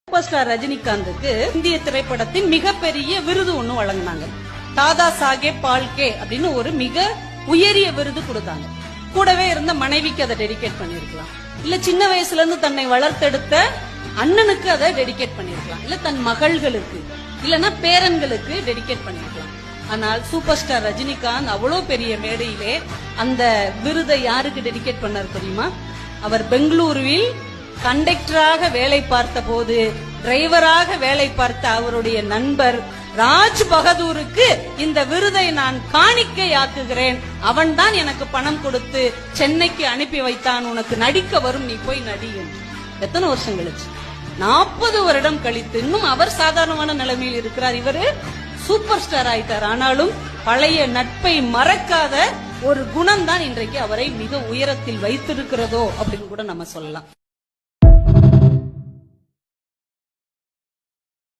Super star ரஜினிகாந்துக்கு இந்திய திரைப்படத்தின் மிகப்பெரிய விருது ஒண்ணு வழங்கினாங்க. தாதா சாஹேப் பால்கே அப்படின்னு ஒரு மிக உயரிய விருது கொடுத்தாங்க. கூடவே இருந்த மனைவிக்கு அதை டெடிகேட் பண்ணிருக்கலாம், இல்ல சின்ன வயசுல இருந்து தன்னை வளர்த்தெடுத்த அண்ணனுக்கு அதை டெடிகேட் பண்ணிருக்கலாம், இல்ல தன் மகள்களுக்கு இல்லன்னா பேரன்களுக்கு டெடிகேட் பண்ணிருக்கலாம். ஆனால் சூப்பர் ஸ்டார் ரஜினிகாந்த் அவ்வளவு பெரிய மேடையிலே அந்த விருதை யாருக்கு டெடிகேட் பண்ணார் தெரியுமா? அவர் பெங்களூருவில் கண்டக்டராக வேலை பார்த்த போது டிரைவராக வேலை பார்த்த அவருடைய நண்பர் ராஜ் பகதூருக்கு இந்த விருதை நான் காணிக்கையாக்குகிறேன், அவன் தான் எனக்கு பணம் கொடுத்து சென்னைக்கு அனுப்பி வைத்தான், உனக்கு நடிக்க வரும், நீ போய் நடியும். எத்தனை வருஷம் கழிச்சு? 40 வருடம் கழித்து இன்னும் அவர் சாதாரணமான நிலைமையில் இருக்கிறார். இவரு சூப்பர் ஸ்டார் ஆயிட்டார். ஆனாலும் பழைய நட்பை மறக்காத ஒரு குணம் தான் இன்றைக்கு அவரை மிக உயரத்தில் வைத்திருக்கிறதோ அப்படின்னு கூட நம்ம சொல்லலாம்.